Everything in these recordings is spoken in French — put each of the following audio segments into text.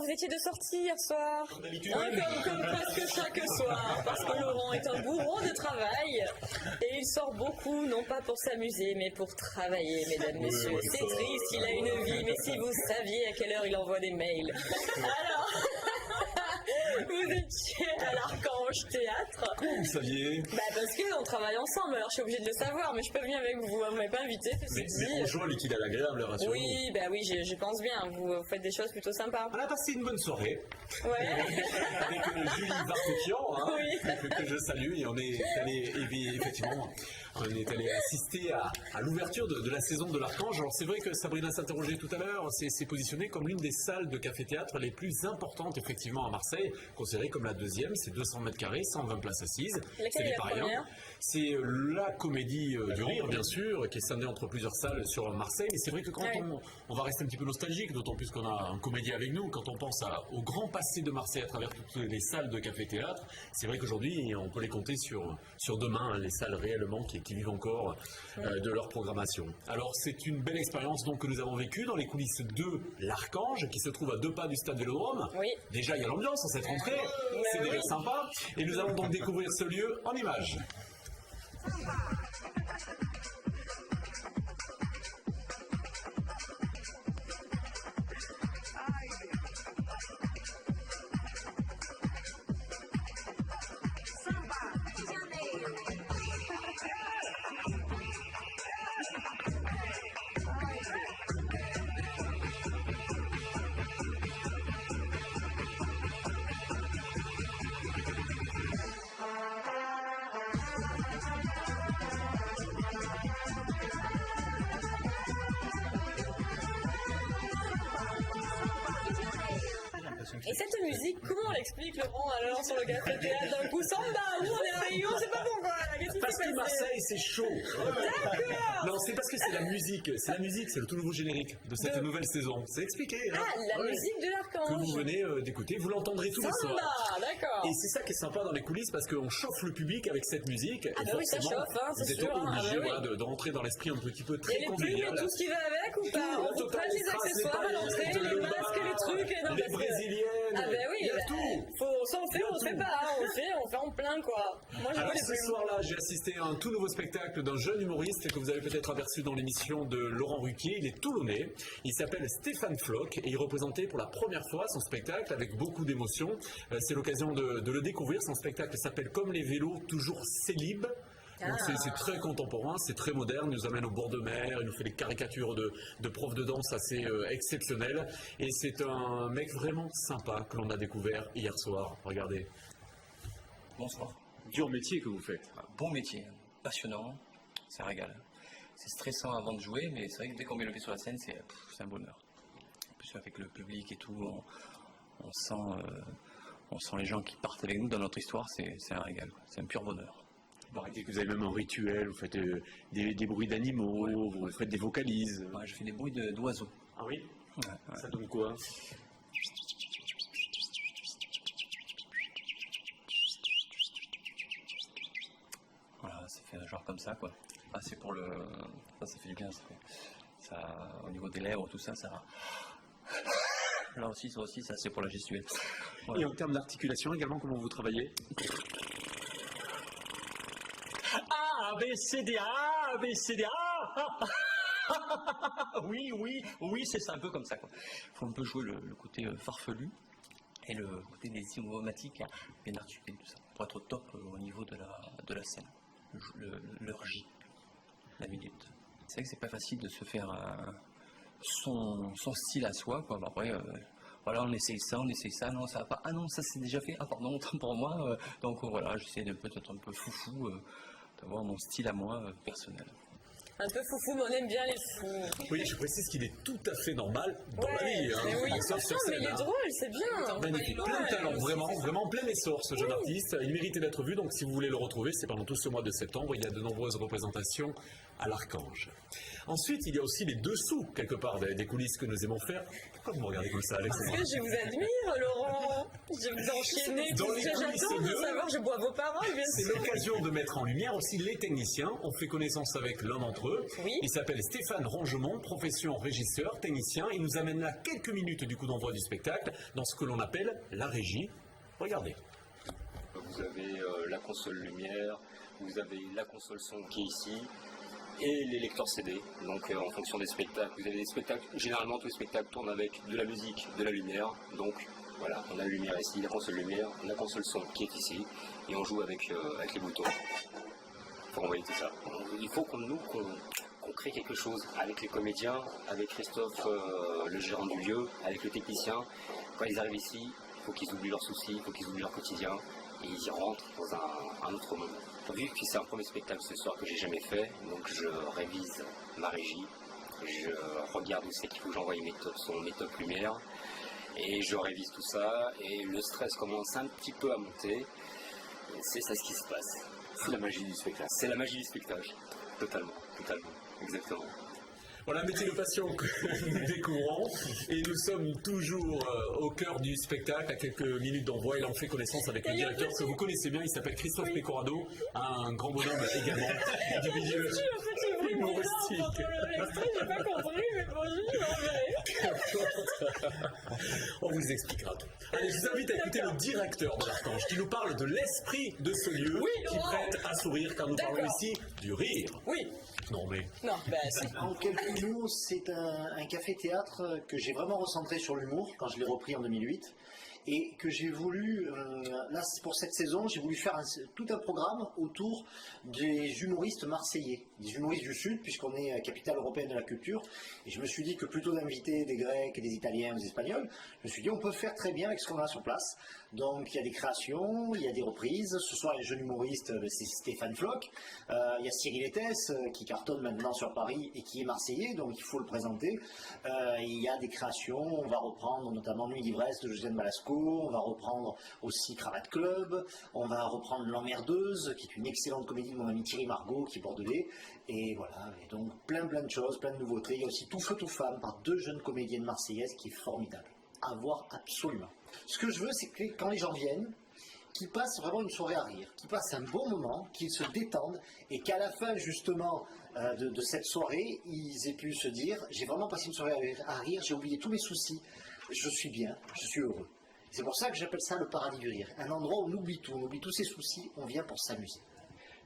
vous étiez de sortie hier soir. Comme d'habitude. Comme presque chaque soir, parce que Laurent est un bourreau de travail et il sort beaucoup, non pas pour s'amuser, mais pour travailler, mesdames, messieurs. oui, C'est ça, triste, il a une vie, mais si vous saviez à quelle heure il envoie des mails. Alors, vous étiez à l'Archange Théâtre. Comment vous saviez? Parce qu'on travaille ensemble, alors je suis obligée de le savoir, mais je peux venir avec vous, hein, vous m'avez pas invité, Mais ceci dit. bonjour, l'utile à l'agréable, rassurez-vous. Oui, je pense bien, vous faites des choses plutôt sympas. On a passé une bonne soirée Ouais. avec Julie Vartokian, hein, Oui. que je salue, et on est allé, effectivement, on est allé assister à l'ouverture de la saison de l'Archange. Alors c'est vrai que Sabrina s'interrogeait tout à l'heure, c'est positionné comme l'une des salles de café-théâtre les plus importantes effectivement à Marseille, considérée comme la deuxième, c'est 200 mètres carrés, 120 places assises. Laquelle est la première? C'est la comédie du rire, bien sûr, qui est scindée entre plusieurs salles sur Marseille. Mais c'est vrai que quand on va rester un petit peu nostalgique, d'autant plus qu'on a un comédien avec nous, quand on pense au grand passé de Marseille à travers toutes les salles de café-théâtre, c'est vrai qu'aujourd'hui, on peut les compter sur deux mains, hein, les salles réellement qui vivent encore de leur programmation. Alors, c'est une belle expérience donc que nous avons vécue dans les coulisses de l'Archange, qui se trouve à 2 pas du stade Vélodrome. Oui. Déjà, il y a l'ambiance en cette rentrée, c'est déjà sympa. Et nous allons donc découvrir ce lieu en images. Et cette musique, comment on l'explique, Laurent, alors, sur le café théâtre d'un coup samba? Où on est arrivé, on sait pas pourquoi. Qu'est-ce qui Parce s'est que passé? Marseille, c'est chaud. D'accord. Non, c'est parce que c'est la musique. C'est la musique, c'est le tout nouveau générique de cette nouvelle saison. C'est expliqué. Hein. Ah, la musique de Que l'Archange. vous venez d'écouter. Vous l'entendrez tous les soirs. Samba, d'accord. Et c'est ça qui est sympa dans les coulisses parce qu'on chauffe le public avec cette musique. Ah et bah oui, ça forcément, chauffe, hein, c'est vous êtes sûr, hein. obligé Ah bah oui. voilà, de rentrer dans l'esprit un petit peu Il y très a les plumes et convivial. tout ce qui va avec ou pas? Tout, On vous total, prête les les strass, accessoires à les l'entrée, paillettes, les le masques, bar, les trucs. Et non, les parce que- brésiliennes. Ah bah oui, il y a tout. Ça on fait, on se fait pas, hein, on fait en plein quoi. Moi je Alors veux les ce plumes. soir-là, j'ai assisté à un tout nouveau spectacle d'un jeune humoriste que vous avez peut-être aperçu dans l'émission de Laurent Ruquier. Il est toulonnais, il s'appelle Stéphane Floch et il représentait pour la première fois son spectacle avec beaucoup d'émotion. C'est l'occasion de le découvrir. Son spectacle s'appelle Comme les vélos, toujours célib. Donc c'est très contemporain, c'est très moderne, il nous amène au bord de mer, il nous fait des caricatures de profs de danse assez exceptionnelles. Et c'est un mec vraiment sympa que l'on a découvert hier soir. Regardez. Bonsoir. Dur métier que vous faites. Bon métier, passionnant, ça régale. C'est stressant avant de jouer, mais c'est vrai que dès qu'on met le pied sur la scène, c'est un bonheur. En plus, avec le public et tout, on sent les gens qui partent avec nous dans notre histoire, c'est un régal, c'est un pur bonheur. Vous arrêtez que vous avez même un rituel, vous faites des bruits d'animaux, vous faites des vocalises. Ouais, je fais des bruits d'oiseaux. Ah oui? Ouais. Ça donne quoi? Voilà, ça fait un genre comme ça, quoi. Ah, c'est pour le... Ça fait du bien, ça, au niveau des lèvres, tout ça, ça... Là aussi, ça c'est pour la gestuelle. Voilà. Et en termes d'articulation également, comment vous travaillez? A, B, C, D, A, B, C, D, A. Oui, c'est ça, un peu comme ça, quoi. Faut un peu jouer le côté farfelu et le côté des idiomatiques bien articulé, tout ça, pour être au top au niveau de la scène, le J, la minute. C'est vrai que c'est pas facile de se faire son style à soi, quoi. Après, voilà, on essaye ça, non, ça va pas, ah non, ça c'est déjà fait, ah pardon, autant pour moi, donc voilà, j'essaie de peut-être un peu foufou, d'avoir mon style à moi personnel. Un peu foufou, mais on aime bien les fous. Oui, je précise qu'il est tout à fait normal dans la Ouais, vie. mais oui, Sauf sur non, mais scène, il est hein. drôle, c'est bien. Magnifique, plein de talent, vraiment plein essor ce jeune artiste. Il méritait d'être vu, donc si vous voulez le retrouver, c'est pendant tout ce mois de septembre. Il y a de nombreuses représentations à l'Archange. Ensuite, il y a aussi les dessous, quelque part, des coulisses que nous aimons faire. Pourquoi vous me regardez comme ça, Alex? Parce que je vous admire, Laurent. Je vous enchaîner. Dans Tout les ce que coulisses j'attends de de- savoir, je bois vos paroles, bien C'est sûr. l'occasion de mettre en lumière aussi les techniciens. On fait connaissance avec l'un d'entre eux. Oui. Il s'appelle Stéphane Rongemont, profession régisseur, technicien. Il nous amène là quelques minutes du coup d'envoi du spectacle. dans ce que l'on appelle la régie. Regardez. Vous avez la console lumière, vous avez la console son qui est ici, et les lecteurs CD. Donc en fonction des spectacles, vous avez des spectacles, généralement tous les spectacles tournent avec de la musique, de la lumière. Donc voilà, on a la lumière ici, la console lumière, la console son qui est ici, et on joue avec les boutons. Pour envoyer tout ça. Il faut qu'on crée quelque chose avec les comédiens, avec Christophe, le gérant du lieu, avec le technicien. Quand ils arrivent ici, il faut qu'ils oublient leurs soucis, il faut qu'ils oublient leur quotidien, et ils y rentrent dans un autre monde. Vu que c'est un premier spectacle ce soir que j'ai jamais fait, donc je révise ma régie, je regarde où c'est qu'il faut que j'envoie mes top lumière, et je révise tout ça, et le stress commence un petit peu à monter. C'est ça ce qui se passe. C'est la magie du spectacle. C'est la magie du spectacle, totalement, exactement. Voilà un métier de passion que nous découvrons et nous sommes toujours au cœur du spectacle à quelques minutes d'envoi et là on fait connaissance avec le directeur que vous connaissez bien, il s'appelle Christophe Pecorado, un grand bonhomme également du milieu humoristique. J'ai pas compris, mais bon, On vous expliquera tout. Allez, je vous invite à écouter le directeur de l'Archange qui nous parle de l'esprit de ce lieu qui prête à sourire car nous parlons ici du rire. Oui. Non mais... Non, c'est... En quelques mots, c'est un café-théâtre que j'ai vraiment recentré sur l'humour quand je l'ai repris en 2008 et que j'ai voulu, là pour cette saison, j'ai voulu faire tout un programme autour des humoristes marseillais, des humoristes du Sud, puisqu'on est capitale européenne de la culture, et je me suis dit que plutôt d'inviter des Grecs, des Italiens, des Espagnols, je me suis dit on peut faire très bien avec ce qu'on a sur place. Donc il y a des créations, il y a des reprises, ce soir les jeunes humoristes, c'est Stéphane Floch, il y a Cyril Etes qui cartonne maintenant sur Paris et qui est marseillais, donc il faut le présenter. Il y a des créations, on va reprendre notamment Nuit d'ivresse de Josiane Balasco, on va reprendre aussi Cravate Club, on va reprendre L'Emmerdeuse, qui est une excellente comédie de mon ami Thierry Margot, qui est bordelais, et voilà, et donc plein de choses, plein de nouveautés. Il y a aussi Tout feu, tout femme, par 2 jeunes comédiennes marseillaises, qui est formidable, à voir absolument. Ce que je veux, c'est que quand les gens viennent, qu'ils passent vraiment une soirée à rire, qu'ils passent un bon moment, qu'ils se détendent, et qu'à la fin, justement, de cette soirée, ils aient pu se dire, j'ai vraiment passé une soirée à rire, j'ai oublié tous mes soucis, je suis bien, je suis heureux. C'est pour ça que j'appelle ça le paradis du rire. Un endroit où on oublie tout, on oublie tous ses soucis, on vient pour s'amuser.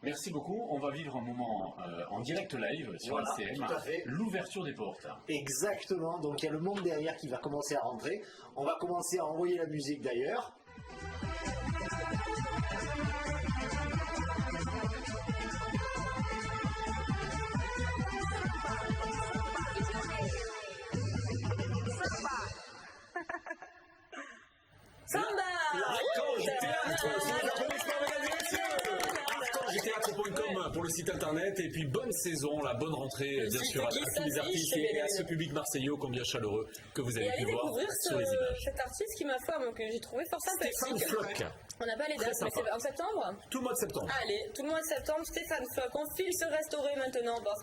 Merci beaucoup. On va vivre un moment en direct live sur LCM, tout à fait. L'ouverture des portes. Exactement, donc il y a le monde derrière qui va commencer à rentrer. On va commencer à envoyer la musique d'ailleurs. Samba. Archange Théâtre, archangethéâtre.com pour le site internet et puis bonne saison, la bonne rentrée bien sûr à tous les artistes et à ce public marseillais ô combien chaleureux que vous avez pu voir découvrir sur les images. cet artiste qui m'a foi, que j'ai trouvé fort sympathique. Stéphane Floch. On n'a pas les Très dates, mais sympa. c'est en septembre. Tout le mois de septembre. Allez, tout le mois de septembre, Stéphane Floch. On file se restaurer maintenant parce